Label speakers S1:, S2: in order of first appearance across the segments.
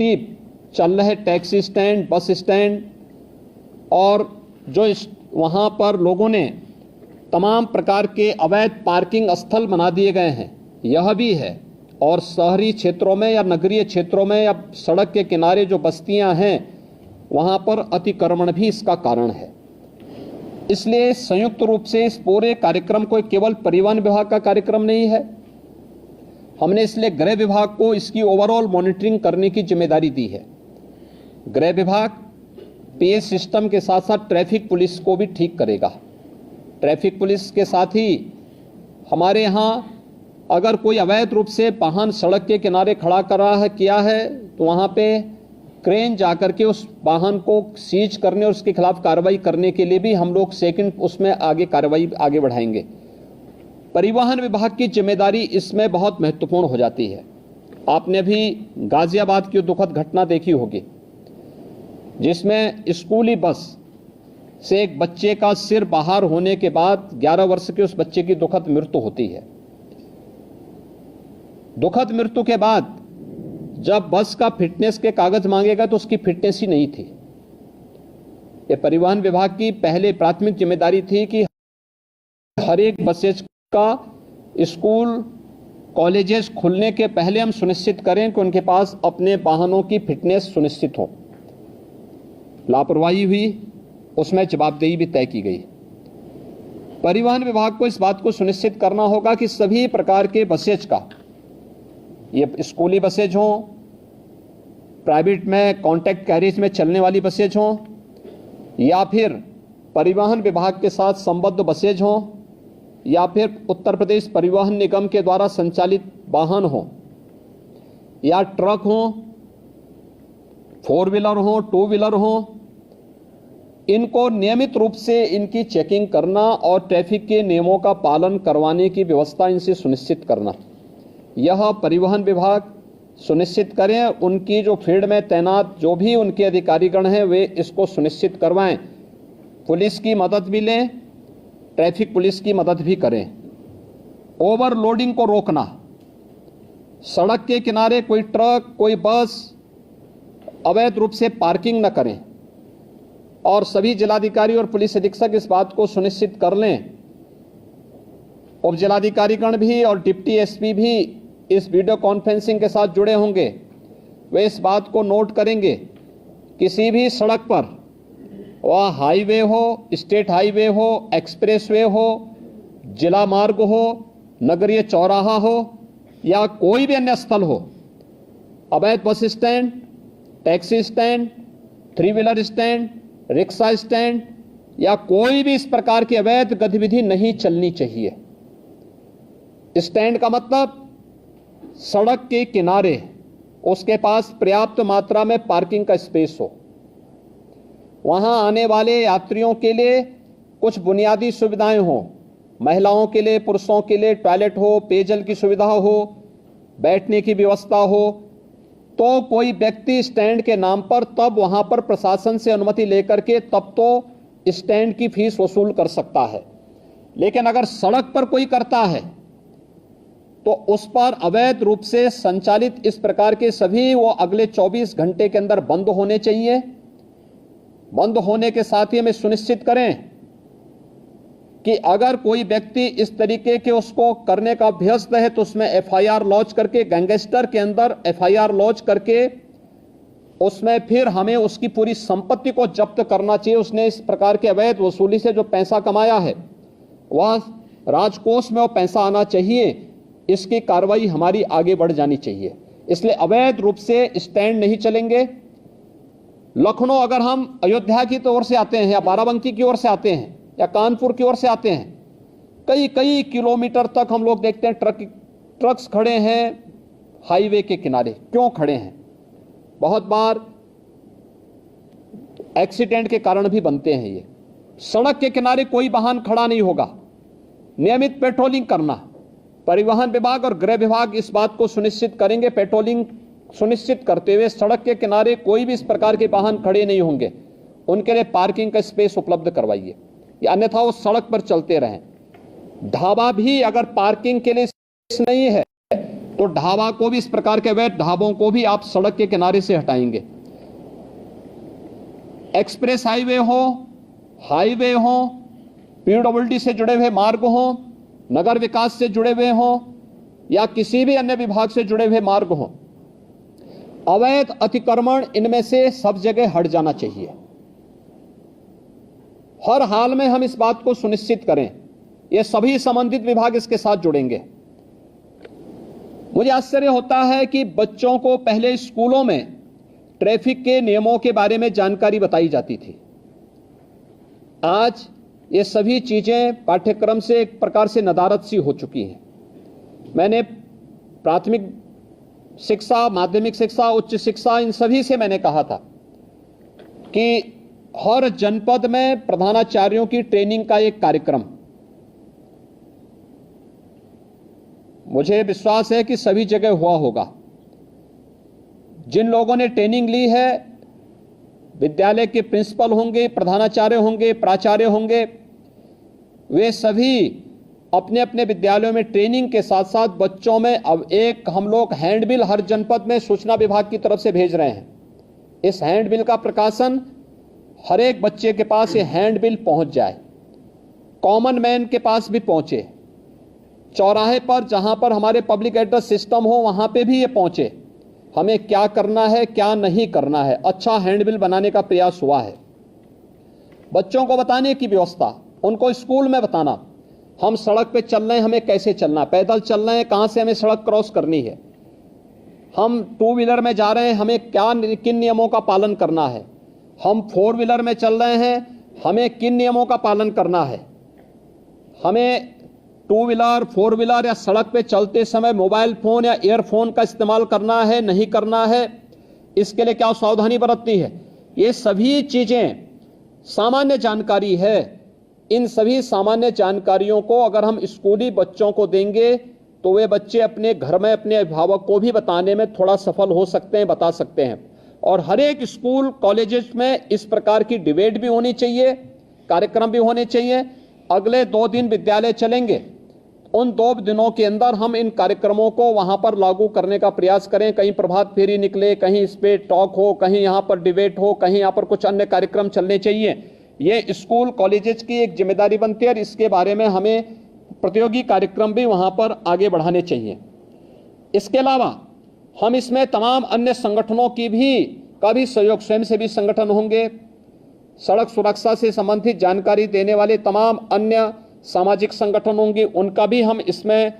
S1: तरतीब चल रहे टैक्सी स्टैंड, बस स्टैंड और जो वहाँ पर लोगों ने तमाम प्रकार के अवैध पार्किंग स्थल बना दिए गए हैं, यह भी है। और शहरी क्षेत्रों में या नगरीय क्षेत्रों में या सड़क के किनारे जो बस्तियां हैं वहाँ पर अतिक्रमण भी इसका कारण है। इसलिए संयुक्त रूप से इस पूरे कार्यक्रम को केवल परिवहन विभाग का कार्यक्रम नहीं है, हमने इसलिए गृह विभाग को इसकी ओवरऑल मॉनिटरिंग करने की जिम्मेदारी दी है। गृह विभाग पीएस सिस्टम के साथ साथ ट्रैफिक पुलिस को भी ठीक करेगा। ट्रैफिक पुलिस के साथ ही हमारे यहाँ अगर कोई अवैध रूप से वाहन सड़क के किनारे खड़ा किया है तो वहाँ पे क्रेन जाकर के उस वाहन को सीज करने और उसके खिलाफ कार्रवाई करने के लिए भी हम लोग सेकंड उसमें आगे कार्रवाई आगे बढ़ाएंगे। परिवहन विभाग की जिम्मेदारी इसमें बहुत महत्वपूर्ण हो जाती है। आपने भी गाजियाबाद की दुखद घटना देखी होगी जिसमें स्कूली बस से एक बच्चे का सिर बाहर होने के बाद 11 वर्ष के उस बच्चे की दुखद मृत्यु होती है। दुखद मृत्यु के बाद जब बस का फिटनेस के कागज मांगेगा तो उसकी फिटनेस ही नहीं थी। ये परिवहन विभाग की पहले प्राथमिक जिम्मेदारी थी कि हर एक बसेज का स्कूल कॉलेजेस खुलने के पहले हम सुनिश्चित करें कि उनके पास अपने वाहनों की फिटनेस सुनिश्चित हो। लापरवाही हुई, उसमें जवाबदेही भी तय की गई। परिवहन विभाग को इस बात को सुनिश्चित करना होगा कि सभी प्रकार के बसेज का, ये स्कूली बसेज हों, प्राइवेट में कॉन्ट्रैक्ट कैरिज में चलने वाली बसेज हों या फिर परिवहन विभाग के साथ संबद्ध बसेज हों या फिर उत्तर प्रदेश परिवहन निगम के द्वारा संचालित वाहन हों या ट्रक हों, 4 व्हीलर हों, 2 व्हीलर हों, इनको नियमित रूप से इनकी चेकिंग करना और ट्रैफिक के नियमों का पालन करवाने की व्यवस्था इनसे सुनिश्चित करना, यह परिवहन विभाग सुनिश्चित करें। उनकी जो फील्ड में तैनात जो भी उनके अधिकारीगण हैं वे इसको सुनिश्चित करवाएं। पुलिस की मदद भी लें, ट्रैफिक पुलिस की मदद भी करें। ओवरलोडिंग को रोकना, सड़क के किनारे कोई ट्रक, कोई बस अवैध रूप से पार्किंग न करें और सभी जिलाधिकारी और पुलिस अधीक्षक इस बात को सुनिश्चित कर लें। उप जिलाधिकारीगण भी और डिप्टी एसपी भी इस वीडियो कॉन्फ्रेंसिंग के साथ जुड़े होंगे, वे इस बात को नोट करेंगे किसी भी सड़क पर, वह हाईवे हो, स्टेट हाईवे हो, एक्सप्रेसवे हो, जिला मार्ग हो, नगरीय चौराहा हो या कोई भी अन्य स्थल हो, अवैध bus stand, taxi stand, 3 wheeler stand, rickshaw stand या कोई भी इस प्रकार की अवैध गतिविधि नहीं चलनी चाहिए। स्टैंड का मतलब सड़क के किनारे उसके पास पर्याप्त मात्रा में पार्किंग का स्पेस हो, वहां आने वाले यात्रियों के लिए कुछ बुनियादी सुविधाएं हो, महिलाओं के लिए, पुरुषों के लिए टॉयलेट हो, पेयजल की सुविधा हो, बैठने की व्यवस्था हो, तो कोई व्यक्ति स्टैंड के नाम पर तब वहां पर प्रशासन से अनुमति लेकर के तब तो स्टैंड की फीस वसूल कर सकता है। लेकिन अगर सड़क पर कोई करता है तो उस पर अवैध रूप से संचालित इस प्रकार के सभी वो अगले 24 घंटे के अंदर बंद होने चाहिए। बंद होने के साथ ही हमें सुनिश्चित करें कि अगर कोई व्यक्ति इस तरीके के उसको करने का अभ्यस्त है तो उसमें एफआईआर लॉन्च करके, गैंगस्टर के अंदर एफआईआर लॉन्च करके उसमें फिर हमें उसकी पूरी संपत्ति को जब्त करना चाहिए। उसने इस प्रकार के अवैध वसूली से जो पैसा कमाया है वह राजकोष में वो पैसा आना चाहिए, इसकी कार्रवाई हमारी आगे बढ़ जानी चाहिए। इसलिए अवैध रूप से स्टैंड नहीं चलेंगे। लखनऊ अगर हम अयोध्या की ओर से आते हैं या बाराबंकी की ओर से आते हैं या कानपुर की ओर से आते हैं, कई कई किलोमीटर तक हम लोग देखते हैं ट्रक्स खड़े हैं हाईवे के किनारे। क्यों खड़े हैं? बहुत बार एक्सीडेंट के कारण भी बनते हैं। ये सड़क के किनारे कोई वाहन खड़ा नहीं होगा। नियमित पेट्रोलिंग करना, परिवहन विभाग और गृह विभाग इस बात को सुनिश्चित करेंगे, पेट्रोलिंग सुनिश्चित करते हुए सड़क के किनारे कोई भी इस प्रकार के वाहन खड़े नहीं होंगे, उनके लिए पार्किंग का स्पेस उपलब्ध करवाइए, या अन्यथा वो सड़क पर चलते रहें। ढाबा भी अगर पार्किंग के लिए नहीं है तो ढाबा को भी, इस प्रकार के अवैध ढाबों को भी आप सड़क के किनारे से हटाएंगे। एक्सप्रेस हाईवे हो, पीडब्ल्यूडी से जुड़े हुए मार्ग हो, नगर विकास से जुड़े हुए हो या किसी भी अन्य विभाग से जुड़े हुए मार्ग हो, अवैध अतिक्रमण इनमें से सब जगह हट जाना चाहिए। हर हाल में हम इस बात को सुनिश्चित करें, ये सभी संबंधित विभाग इसके साथ जुड़ेंगे। मुझे आश्चर्य होता है कि बच्चों को पहले स्कूलों में ट्रैफिक के नियमों के बारे में जानकारी बताई जाती थी। आज ये सभी चीजें पाठ्यक्रम से एक प्रकार से नदारद सी हो चुकी हैं। मैंने प्राथमिक शिक्षा, माध्यमिक शिक्षा, उच्च शिक्षा, इन सभी से मैंने कहा था कि हर जनपद में प्रधानाचार्यों की ट्रेनिंग का एक कार्यक्रम, मुझे विश्वास है कि सभी जगह हुआ होगा। जिन लोगों ने ट्रेनिंग ली है, विद्यालय के प्रिंसिपल होंगे, प्रधानाचार्य होंगे, प्राचार्य होंगे, वे सभी अपने अपने विद्यालयों में ट्रेनिंग के साथ साथ बच्चों में अब एक हम लोग हैंडबिल हर जनपद में सूचना विभाग की तरफ से भेज रहे हैं। इस हैंडबिल का प्रकाशन हर एक बच्चे के पास ये हैंडबिल पहुंच जाए, कॉमन मैन के पास भी पहुंचे, चौराहे पर जहां पर हमारे पब्लिक एड्रेस सिस्टम हो वहां पे भी ये पहुंचे। हमें क्या करना है, क्या नहीं करना है, अच्छा हैंडबिल बनाने का प्रयास हुआ है। बच्चों को बताने की व्यवस्था, उनको स्कूल में बताना, हम सड़क पे चल रहे हैं, हमें कैसे चलना, पैदल चल रहे हैं, कहां से हमें सड़क क्रॉस करनी है, हम टू व्हीलर में जा रहे हैं, हमें किन नियमों का पालन करना है, हम फोर व्हीलर में चल रहे हैं, हमें किन नियमों का पालन करना है, हमें टू व्हीलर, फोर व्हीलर या सड़क पे चलते समय मोबाइल फोन या ईयरफोन का इस्तेमाल करना है, नहीं करना है, इसके लिए क्या सावधानी बरतनी है। ये सभी चीजें सामान्य जानकारी है। इन सभी सामान्य जानकारियों को अगर हम स्कूली बच्चों को देंगे तो वे बच्चे अपने घर में अपने अभिभावक को भी बताने में थोड़ा सफल हो सकते हैं, बता सकते हैं। और हर एक स्कूल कॉलेजेस में इस प्रकार की डिबेट भी होनी चाहिए, कार्यक्रम भी होने चाहिए। अगले 2 दिन विद्यालय चलेंगे, उन 2 दिनों के अंदर हम इन कार्यक्रमों को वहां पर लागू करने का प्रयास करें। कहीं प्रभात फेरी निकले, कहीं इस पे टॉक हो, कहीं यहाँ पर डिबेट हो, कहीं यहाँ पर कुछ अन्य कार्यक्रम चलने चाहिए। ये स्कूल कॉलेजेस की एक जिम्मेदारी बनती है और इसके बारे में हमें प्रतियोगी कार्यक्रम भी वहां पर आगे बढ़ाने चाहिए। इसके अलावा हम इसमें तमाम अन्य संगठनों का भी सहयोग, स्वयंसेवी संगठन होंगे, सड़क सुरक्षा से संबंधित जानकारी देने वाले तमाम अन्य सामाजिक संगठन होंगे, उनका भी हम इसमें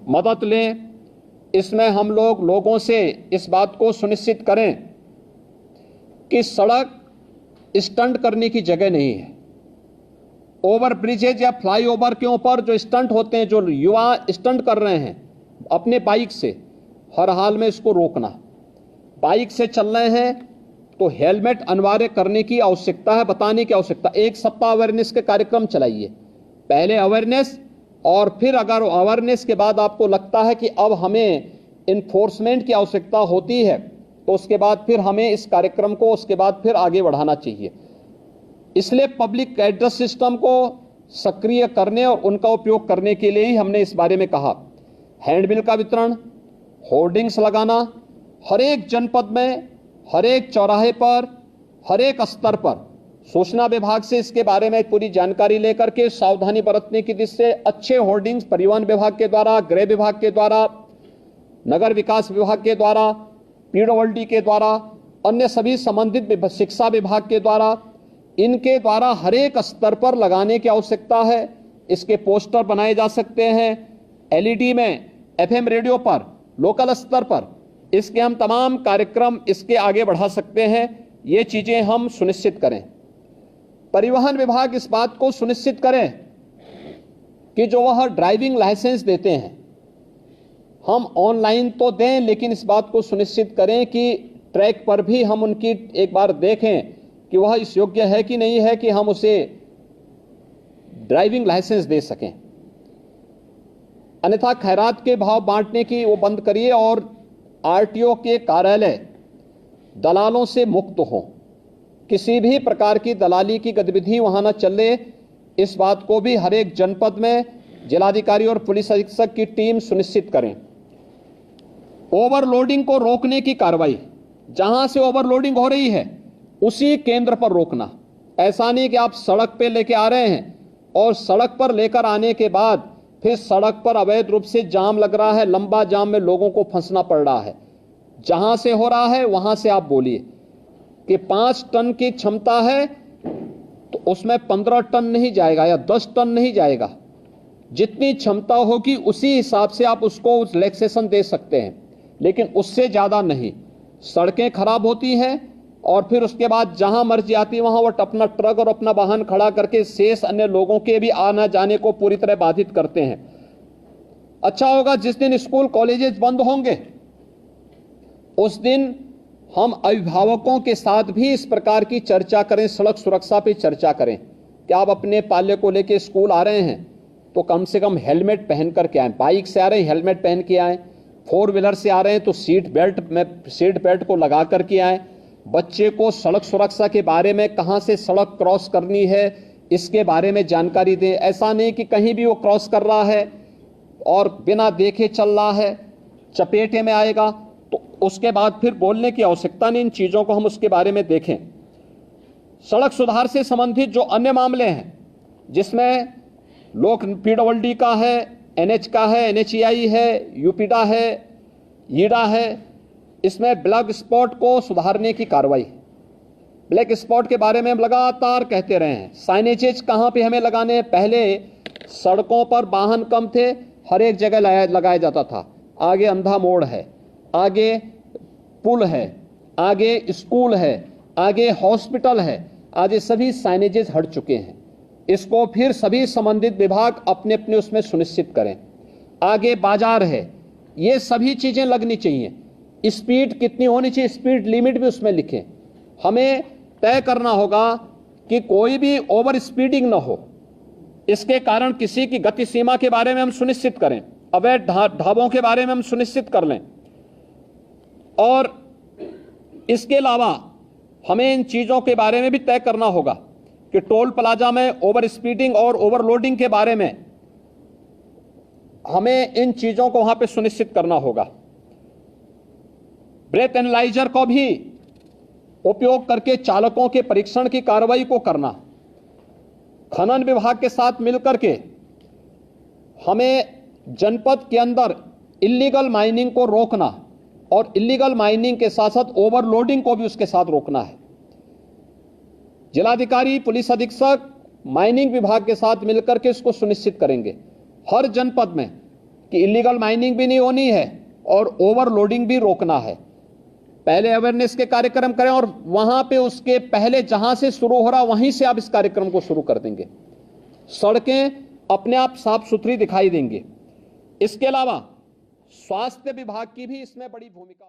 S1: मदद लें। इसमें हम लोगों से इस बात को सुनिश्चित करें कि सड़क स्टंट करने की जगह नहीं है। ओवर ब्रिजेज या फ्लाईओवर के ऊपर जो स्टंट होते हैं, जो युवा स्टंट कर रहे हैं अपने बाइक से, हर हाल में इसको रोकना। बाइक से चल रहे हैं तो हेलमेट अनिवार्य करने की आवश्यकता है, बताने की आवश्यकता। 1 सप्ताह अवेयरनेस के कार्यक्रम चलाइए, पहले अवेयरनेस, और फिर अगर अवेयरनेस के बाद आपको लगता है कि अब हमें इन्फोर्समेंट की आवश्यकता होती है तो उसके बाद फिर हमें इस कार्यक्रम को उसके बाद फिर आगे बढ़ाना चाहिए। इसलिए पब्लिक एड्रेस सिस्टम को सक्रिय करने और उनका उपयोग करने के लिए ही हमने इस बारे में कहा। हैंडबिल का वितरण, होर्डिंग्स लगाना, हर एक जनपद में, हर एक चौराहे पर, हर एक स्तर पर सूचना विभाग से इसके बारे में पूरी जानकारी लेकर के सावधानी बरतने की दृष्टि से अच्छे होर्डिंग्स परिवहन विभाग के द्वारा, गृह विभाग के द्वारा, नगर विकास विभाग के द्वारा, पीडब्ल्यूडी के द्वारा, अन्य सभी संबंधित शिक्षा विभाग के द्वारा, इनके द्वारा हर एक स्तर पर लगाने की आवश्यकता है। इसके पोस्टर बनाए जा सकते हैं, एलईडी में, एफएम रेडियो पर, लोकल स्तर पर इसके हम तमाम कार्यक्रम इसके आगे बढ़ा सकते हैं। ये चीजें हम सुनिश्चित करें। परिवहन विभाग इस बात को सुनिश्चित करें कि जो वह ड्राइविंग लाइसेंस देते हैं हम ऑनलाइन तो दें, लेकिन इस बात को सुनिश्चित करें कि ट्रैक पर भी हम उनकी एक बार देखें कि वह इस योग्य है कि नहीं है कि हम उसे ड्राइविंग लाइसेंस दे सकें। अन्यथा खैरात के भाव बांटने की वो बंद करिए और आरटीओ के कार्यालय दलालों से मुक्त हो, किसी भी प्रकार की दलाली की गतिविधि वहां न चले। इस बात को भी हर एक जनपद में जिलाधिकारी और पुलिस अधीक्षक की टीम सुनिश्चित करें। ओवरलोडिंग को रोकने की कार्रवाई, जहां से ओवरलोडिंग हो रही है उसी केंद्र पर रोकना। ऐसा नहीं कि आप सड़क पे लेके आ रहे हैं और सड़क पर लेकर आने के बाद फिर सड़क पर अवैध रूप से जाम लग रहा है, लंबा जाम में लोगों को फंसना पड़ रहा है। जहां से हो रहा है वहां से आप बोलिए कि 5 टन की क्षमता है तो उसमें 15 टन नहीं जाएगा या 10 टन नहीं जाएगा। जितनी क्षमता होगी उसी हिसाब से आप उसको रिलैक्सेशन दे सकते हैं, लेकिन उससे ज्यादा नहीं। सड़कें खराब होती हैं और फिर उसके बाद जहां मर्जी आती है वहां वो अपना ट्रक और अपना वाहन खड़ा करके शेष अन्य लोगों के भी आना जाने को पूरी तरह बाधित करते हैं। अच्छा होगा जिस दिन स्कूल कॉलेजेस बंद होंगे उस दिन हम अभिभावकों के साथ भी इस प्रकार की चर्चा करें, सड़क सुरक्षा पे चर्चा करें कि आप अपने पाल्य को लेकर स्कूल आ रहे हैं तो कम से कम हेलमेट पहन करके आए। बाइक से आ रहे हैं हेलमेट पहन के आए, 4 व्हीलर से आ रहे हैं तो सीट बेल्ट को लगा करके आए। बच्चे को सड़क सुरक्षा के बारे में, कहां से सड़क क्रॉस करनी है इसके बारे में जानकारी दें। ऐसा नहीं कि कहीं भी वो क्रॉस कर रहा है और बिना देखे चल रहा है, चपेटे में आएगा तो उसके बाद फिर बोलने की आवश्यकता नहीं। इन चीजों को हम उसके बारे में देखें। सड़क सुधार से संबंधित जो अन्य मामले हैं जिसमें लोक पीडब्ल्यूडी का है, एनएच का है, एनएचईआई है, यूपीडा है, ईडा है, इसमें ब्लैक स्पॉट को सुधारने की कार्रवाई। ब्लैक स्पॉट के बारे में हम लगातार कहते रहे हैं। साइनेजेज कहां पे हमें लगाने, पहले सड़कों पर वाहन कम थे, हर एक जगह लगाया जाता था। आगे अंधा मोड़ है, आगे पुल है, आगे स्कूल है, आगे हॉस्पिटल है, आज ये सभी साइनेजेस हट चुके हैं। इसको फिर सभी संबंधित विभाग अपने अपने उसमें सुनिश्चित करें। आगे बाजार है, ये सभी चीजें लगनी चाहिए। स्पीड कितनी होनी चाहिए, स्पीड लिमिट भी उसमें लिखें। हमें तय करना होगा कि कोई भी ओवर स्पीडिंग ना हो, इसके कारण किसी की गति सीमा के बारे में हम सुनिश्चित करें। अवैध ढाबों के बारे में हम सुनिश्चित कर लें। और इसके अलावा हमें इन चीजों के बारे में भी तय करना होगा कि टोल प्लाजा में ओवर स्पीडिंग और ओवरलोडिंग के बारे में हमें इन चीजों को वहां पे सुनिश्चित करना होगा। ब्रेथ एनालाइजर को भी उपयोग करके चालकों के परीक्षण की कार्रवाई को करना। खनन विभाग के साथ मिलकर के हमें जनपद के अंदर इल्लीगल माइनिंग को रोकना और इल्लीगल माइनिंग के साथ साथ ओवरलोडिंग को भी उसके साथ रोकना है। जिलाधिकारी, पुलिस अधीक्षक माइनिंग विभाग के साथ मिलकर के इसको सुनिश्चित करेंगे हर जनपद में कि इल्लीगल माइनिंग भी नहीं होनी है और ओवरलोडिंग भी रोकना है। पहले अवेयरनेस के कार्यक्रम करें और वहां पे उसके पहले जहां से शुरू हो रहा वहीं से आप इस कार्यक्रम को शुरू कर देंगे। सड़कें अपने आप साफ सुथरी दिखाई देंगी। इसके अलावा स्वास्थ्य विभाग की भी इसमें बड़ी भूमिका